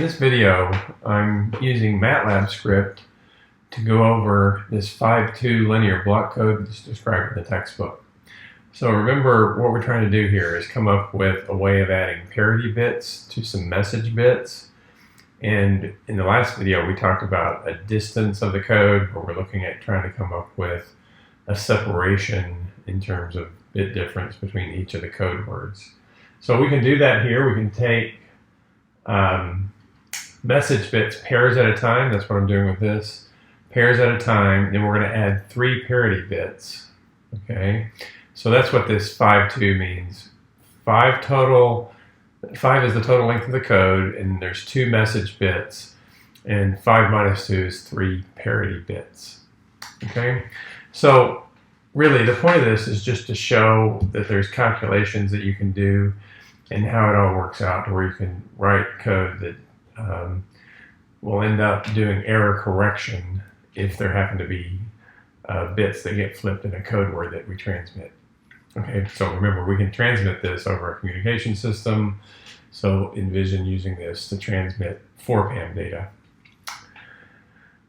In this video, I'm using MATLAB script to go over this 5-2 linear block code that's described in the textbook. So remember, what we're trying to do here is come up with a way of adding parity bits to some message bits. And in the last video, we talked about a distance of the code, where we're looking at trying to come up with a separation in terms of bit difference between each of the code words. So we can do that here. We can take message bits pairs at a time. That's what I'm doing with this. Pairs at a time. Then we're going to add 3 parity bits. Okay. So that's what this 5-2 means. 5 total. 5 is the total length of the code, and there's 2 message bits. And 5 minus 2 is 3 parity bits. Okay. So really, the point of this is just to show that there's calculations that you can do and how it all works out, to where you can write code that will end up doing error correction if there happen to be bits that get flipped in a code word that we transmit. Okay, so remember, we can transmit this over a communication system, so envision using this to transmit 4PAM data.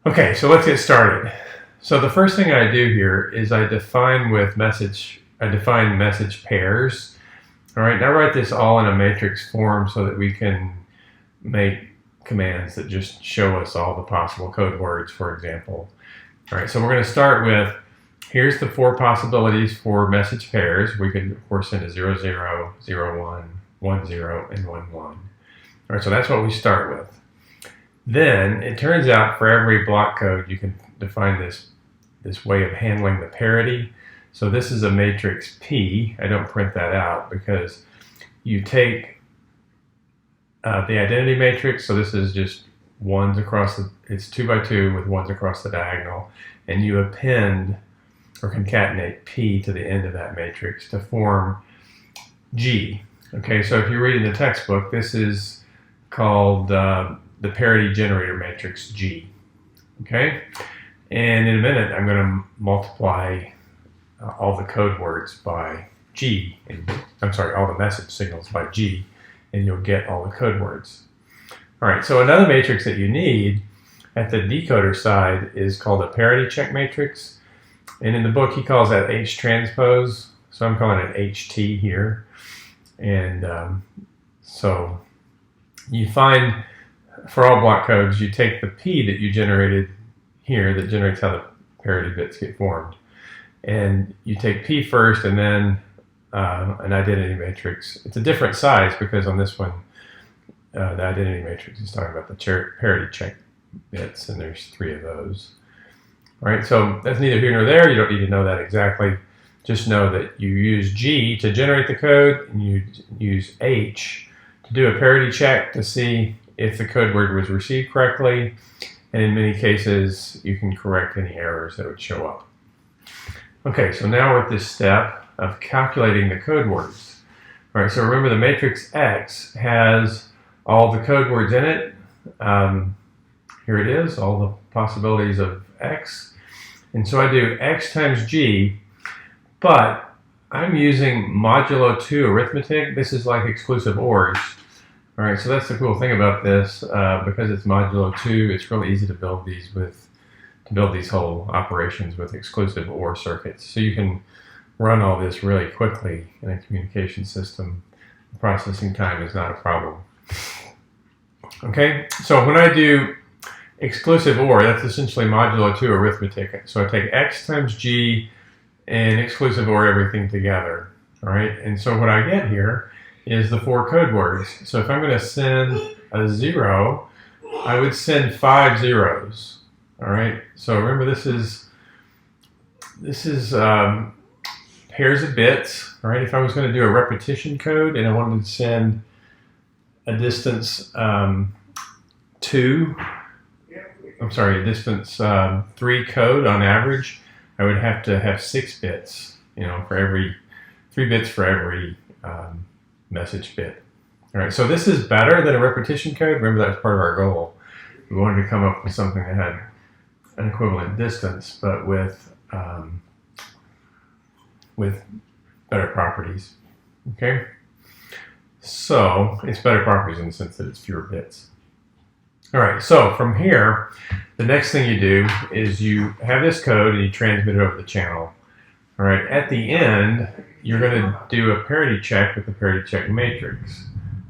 Okay, so let's get started. So the first thing I do here is I define message pairs. All right, now write this all in a matrix form so that we can make commands that just show us all the possible code words, for example. All right, so we're going to start with, here's the 4 possibilities for message pairs. We could, of course, send a 0, 0, 0, 1, 1, 0, and 1, 1. All right, so that's what we start with. Then it turns out for every block code, you can define this way of handling the parity. So this is a matrix P. I don't print that out because you take the identity matrix, so this is just ones across it's 2 by 2 with ones across the diagonal, and you append or concatenate P to the end of that matrix to form G. Okay, so if you read in the textbook, this is called the parity generator matrix G. Okay, and in a minute I'm going to multiply all the code words by G, all the message signals by G, and you'll get all the code words. All right, so another matrix that you need at the decoder side is called a parity check matrix. And in the book, he calls that H transpose. So I'm calling it HT here. And so you find, for all block codes, you take the P that you generated here, that generates how the parity bits get formed. And you take P first, and then an identity matrix. It's a different size because on this one, the identity matrix is talking about the parity check bits, and there's 3 of those. All right, so that's neither here nor there. You don't need to know that exactly. Just know that you use G to generate the code, and you use H to do a parity check to see if the code word was received correctly. And in many cases, you can correct any errors that would show up. Okay, so now we're at this step of calculating the code words. All right, so remember the matrix X has all the code words in it. Here it is, all the possibilities of X. And so I do X times G, but I'm using modulo 2 arithmetic. This is like exclusive ORs. All right, so that's the cool thing about this. Because it's modulo 2, it's really easy to build these whole operations with exclusive OR circuits. So you can run all this really quickly in a communication system. The processing time is not a problem. Okay, so when I do exclusive OR, that's essentially modulo 2 arithmetic. So I take X times G and exclusive OR everything together. All right, and so what I get here is the 4 code words. So if I'm going to send a 0, I would send 5 zeros. All right, so remember this is pairs of bits. All right, if I was going to do a repetition code and I wanted to send a distance 3 code on average, I would have to have 6 bits, for every 3 bits for every message bit. All right, so this is better than a repetition code. Remember, that was part of our goal. We wanted to come up with something that had an equivalent distance, but with better properties. Okay, so it's better properties in the sense that it's fewer bits. All right, so from here, the next thing you do is you have this code and you transmit it over the channel. All right, at the end, you're going to do a parity check with the parity check matrix.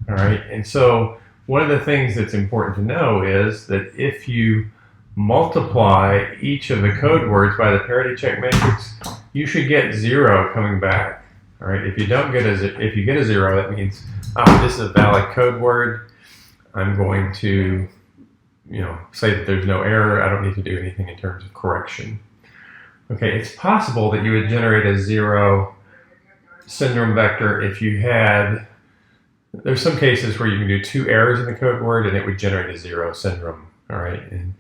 All right, and so one of the things that's important to know is that if you multiply each of the code words by the parity check matrix, you should get 0 coming back. All right, if you get a 0, that means this is a valid code word. I'm going to say that there's no error. I don't need to do anything in terms of correction. Okay, it's possible that you would generate a 0 syndrome vector if you had, there's some cases where you can do 2 errors in the code word and it would generate a 0 syndrome, all right? And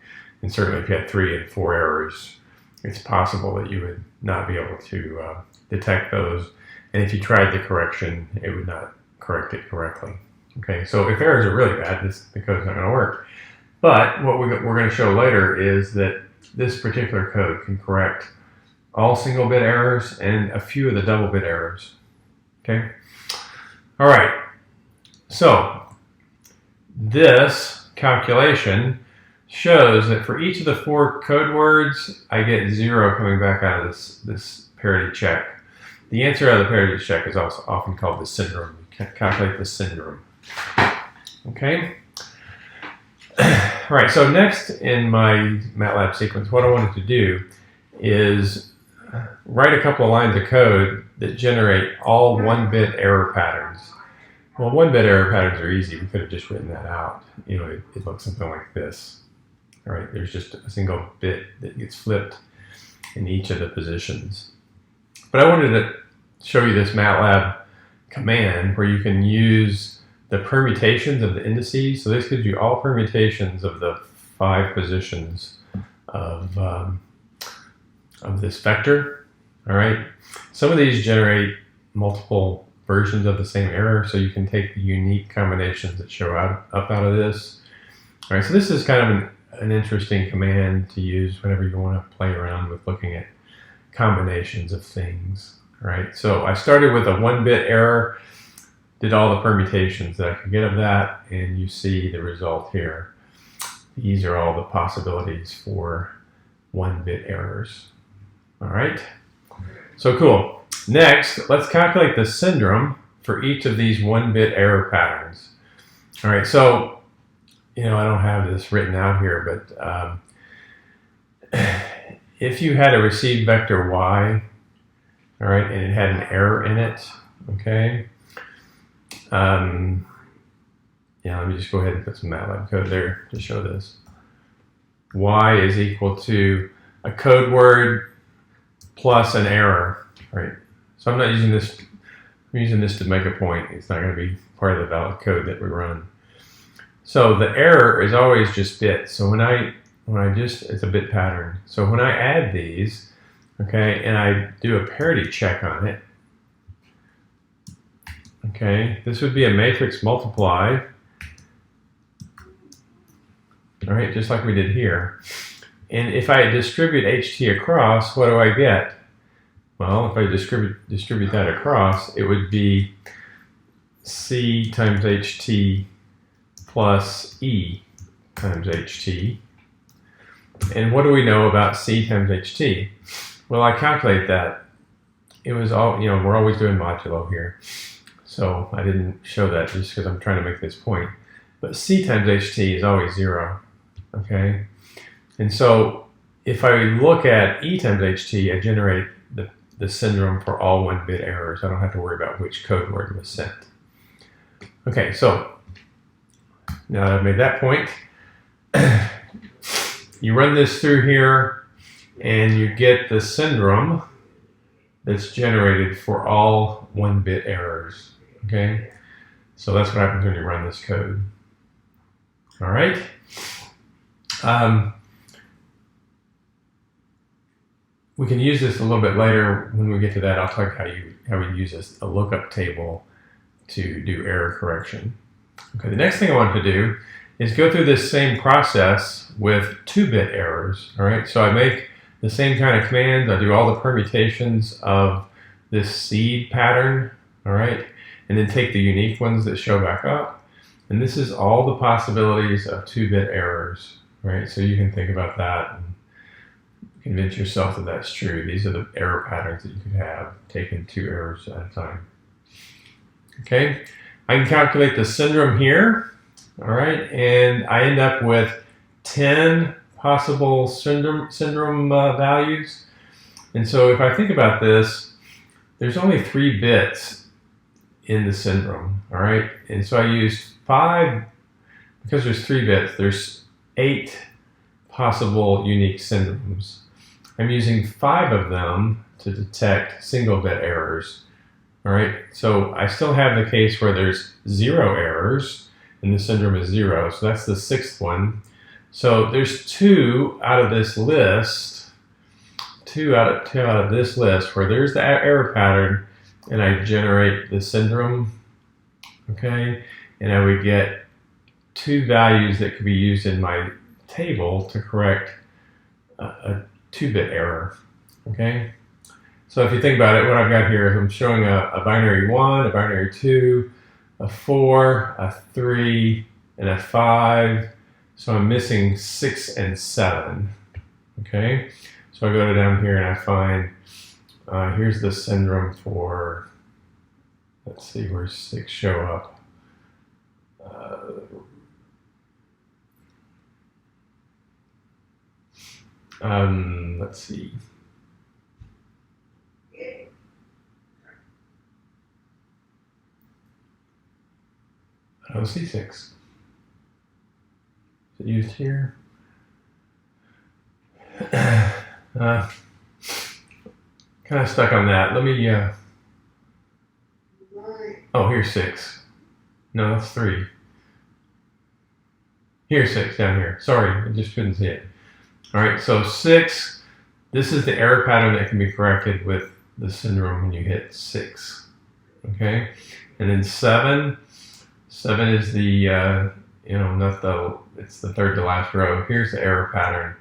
certainly if you had 3 and 4 errors, it's possible that you would not be able to detect those. And if you tried the correction, it would not correct it correctly. Okay, so if errors are really bad, the code's not going to work. But what we're going to show later is that this particular code can correct all single bit errors and a few of the double bit errors. Okay? All right. So this calculation shows that for each of the 4 code words, I get 0 coming back out of this parity check. The answer out of the parity check is also often called the syndrome. You calculate the syndrome. Okay? All right, so next in my MATLAB sequence, what I wanted to do is write a couple of lines of code that generate all 1-bit error patterns. Well, 1-bit error patterns are easy. We could have just written that out. It looks something like this. All right, there's just a single bit that gets flipped in each of the positions. But I wanted to show you this MATLAB command where you can use the permutations of the indices. So this gives you all permutations of the 5 positions of this vector. All right. Some of these generate multiple versions of the same error, so you can take the unique combinations that show up out of this. All right. So this is kind of an interesting command to use whenever you want to play around with looking at combinations of things. All right. So I started with a 1-bit error. Did all the permutations that I could get of that, and you see the result here. These are all the possibilities for 1-bit errors. All right, so cool. Next, let's calculate the syndrome for each of these 1-bit error patterns. All right, so, I don't have this written out here, but if you had a received vector y, all right, and it had an error in it, okay, let me just go ahead and put some MATLAB code there to show this. Y is equal to a code word plus an error, right? So I'm not using this, I'm using this to make a point. It's not going to be part of the valid code that we run. So the error is always just bits. So when I it's a bit pattern. So when I add these, okay, and I do a parity check on it, okay, this would be a matrix multiply, all right, just like we did here. And if I distribute HT across, what do I get? Well, if I distribute that across, it would be C times HT plus E times HT. And what do we know about C times HT? Well, I calculate that. It was all, we're always doing modulo here. So I didn't show that just because I'm trying to make this point. But C times HT is always 0, okay? And so if I look at E times HT, I generate the syndrome for all 1-bit errors. I don't have to worry about which code word was sent. Okay, so now that I've made that point, you run this through here and you get the syndrome that's generated for all 1-bit errors. Okay, so that's what happens when you run this code. All right. We can use this a little bit later. When we get to that, I'll talk how we use a lookup table to do error correction. Okay, the next thing I want to do is go through this same process with 2-bit errors. All right, so I make the same kind of commands. I do all the permutations of this seed pattern. All right, and then take the unique ones that show back up, And this is all the possibilities of 2-bit errors, right? So you can think about that and convince yourself that that's true. These are the error patterns that you could have, taking 2 errors at a time. Okay, I can calculate the syndrome here, all right, and I end up with 10 possible syndrome values. And so if I think about this, there's only 3 bits in the syndrome, all right? And so I used 5, because there's 3 bits, there's 8 possible unique syndromes. I'm using 5 of them to detect single-bit errors, all right? So I still have the case where there's 0 errors, and the syndrome is 0, so that's the 6th one. So there's 2 out of this list, 2 out of this list where there's the error pattern, and I generate the syndrome, okay? And I would get 2 values that could be used in my table to correct a 2-bit error, okay? So if you think about it, what I've got here is I'm showing a binary 1, a binary 2, a 4, a 3, and a 5. So I'm missing 6 and 7, okay? So I go down here and I find, here's the syndrome for, let's see, where 6 show up. Let's see. I don't see 6. Is it used here? Kind of stuck on that. Let me, oh, here's 6. No, that's 3. Here's 6 down here. Sorry, I just couldn't see it. All right, so 6, this is the error pattern that can be corrected with the syndrome when you hit 6, okay? And then 7 is the, it's the 3rd to last row. Here's the error pattern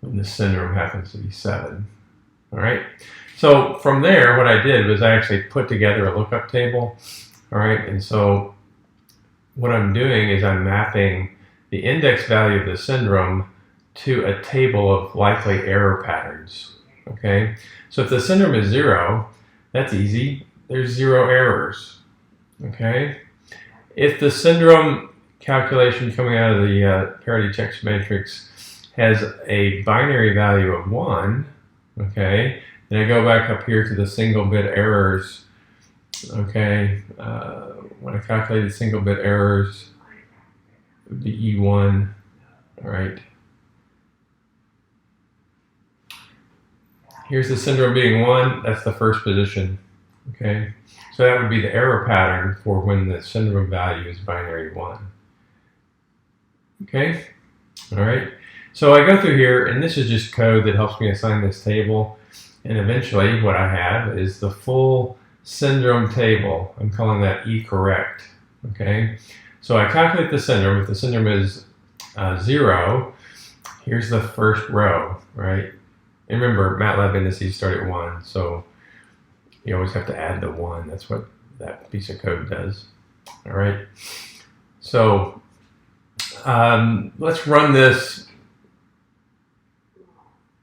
when the syndrome happens to be 7, all right? So from there, what I did was I actually put together a lookup table, all right? And so what I'm doing is I'm mapping the index value of the syndrome to a table of likely error patterns, okay? So if the syndrome is 0, that's easy. There's 0 errors, okay? If the syndrome calculation coming out of the parity checks matrix has a binary value of 1, okay, then I go back up here to the single bit errors, okay? When I calculated single bit errors, it would be E1, all right? Here's the syndrome being 1, that's the first position, okay? So that would be the error pattern for when the syndrome value is binary 1. Okay, all right. So I go through here, and this is just code that helps me assign this table. And eventually what I have is the full syndrome table. I'm calling that eCorrect, okay? So I calculate the syndrome. If the syndrome is 0, here's the first row, right? And remember, MATLAB indices start at 1, so you always have to add the 1. That's what that piece of code does. All right. So let's run this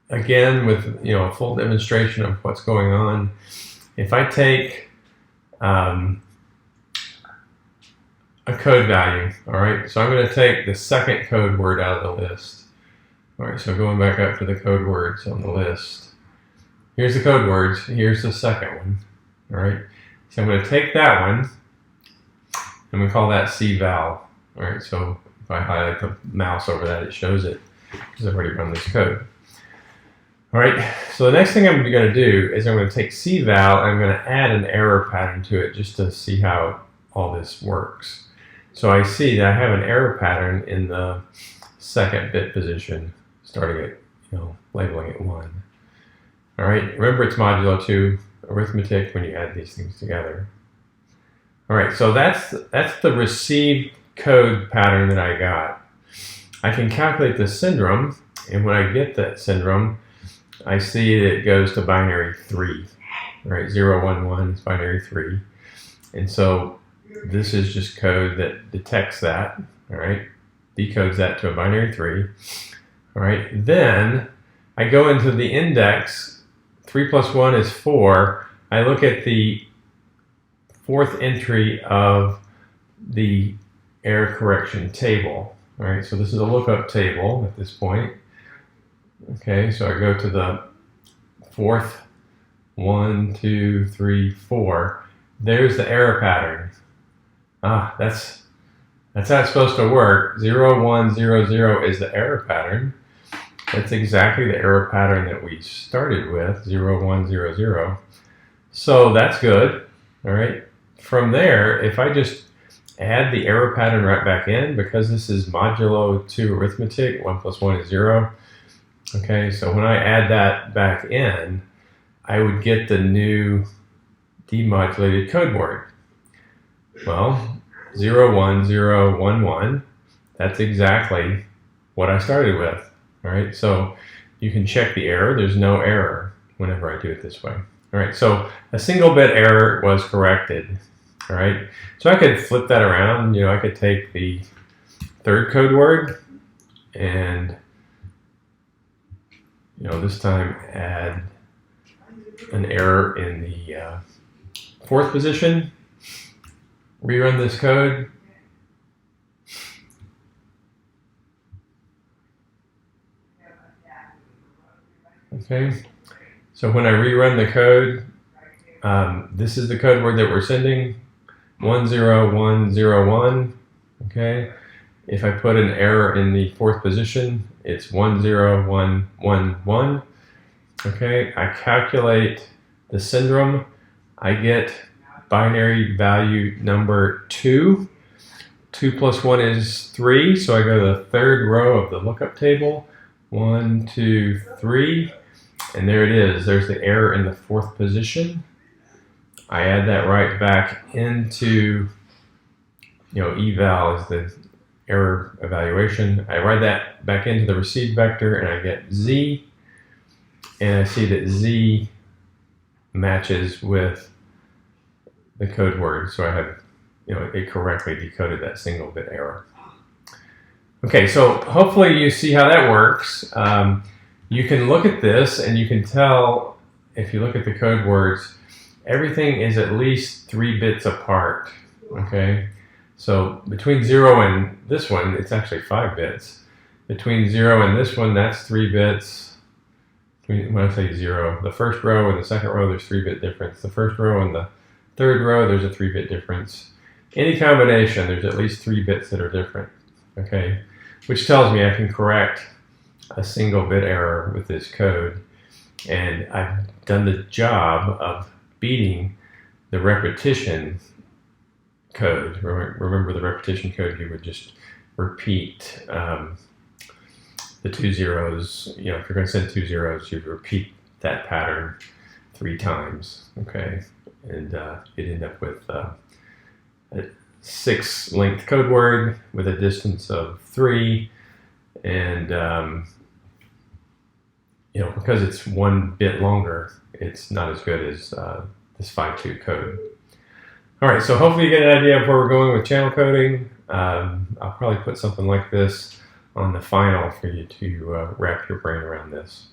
again with a full demonstration of what's going on. If I take a code value, all right. So I'm going to take the second code word out of the list. All right, so going back up to the code words on the list. Here's the code words, here's the second one, all right? So I'm gonna take that one, and we call that cval, all right? So if I highlight the mouse over that, it shows it, because I've already run this code. All right, so the next thing I'm gonna do is I'm gonna take cval, and I'm gonna add an error pattern to it, just to see how all this works. So I see that I have an error pattern in the second bit position, starting at, labeling it 1. All right, remember it's modulo 2 arithmetic when you add these things together. All right, so that's the received code pattern that I got. I can calculate the syndrome, and when I get that syndrome, I see that it goes to binary 3. All right, 0, 1, 1 is binary 3. And so this is just code that detects that, all right, decodes that to a binary 3. All right, then I go into the index. 3 plus 1 is 4. I look at the fourth entry of the error correction table. All right, so this is a lookup table at this point. Okay, so I go to the fourth, 1, 2, 3, 4. There's the error pattern. That's how it's supposed to work. 0, 1, 0, 0 is the error pattern. That's exactly the error pattern that we started with, 0, 1, 0, 0. So that's good. All right. From there, if I just add the error pattern right back in, because this is modulo 2 arithmetic, 1 plus 1 is 0. Okay, so when I add that back in, I would get the new demodulated code word. Well, 0, 1, 0, 1, 1, that's exactly what I started with. All right, so you can check the error. There's no error whenever I do it this way. All right, so a single bit error was corrected. All right, so I could flip that around. You know, I could take the third code word and, you know, this time add an error in the fourth position. Rerun this code. Okay, so when I rerun the code, this is the code word that we're sending, 10101. Okay, if I put an error in the fourth position, it's 10111. Okay, I calculate the syndrome. I get binary value number 2. 2 plus 1 is 3, so I go to the third row of the lookup table. 1, 2, 3, and there it is. There's the error in the fourth position. I add that right back into, you know, eval is the error evaluation. I write that back into the received vector, and I get z, and I see that z matches with the code word, so I have, you know, it correctly decoded that single bit error. Okay, so hopefully you see how that works. You can look at this and you can tell, if you look at the code words, everything is at least 3 bits apart. Okay, so between 0 and this one, it's actually 5 bits. Between 0 and this one, that's 3 bits. When I say 0, the first row and the second row, there's 3-bit difference. The first row and the third row, there's a 3-bit difference. Any combination, there's at least 3 bits that are different. Okay, which tells me I can correct a single bit error with this code, and I've done the job of beating the repetition code. Remember the repetition code, you would just repeat the 2 zeros. You know, if you're going to send 2 zeros, you'd repeat that pattern 3 times. Okay, and you'd end up with a 6 length code word with a distance of 3, and you know, because it's 1 bit longer, it's not as good as this 5.2 code. All right, so hopefully you get an idea of where we're going with channel coding. I'll probably put something like this on the final for you to wrap your brain around this.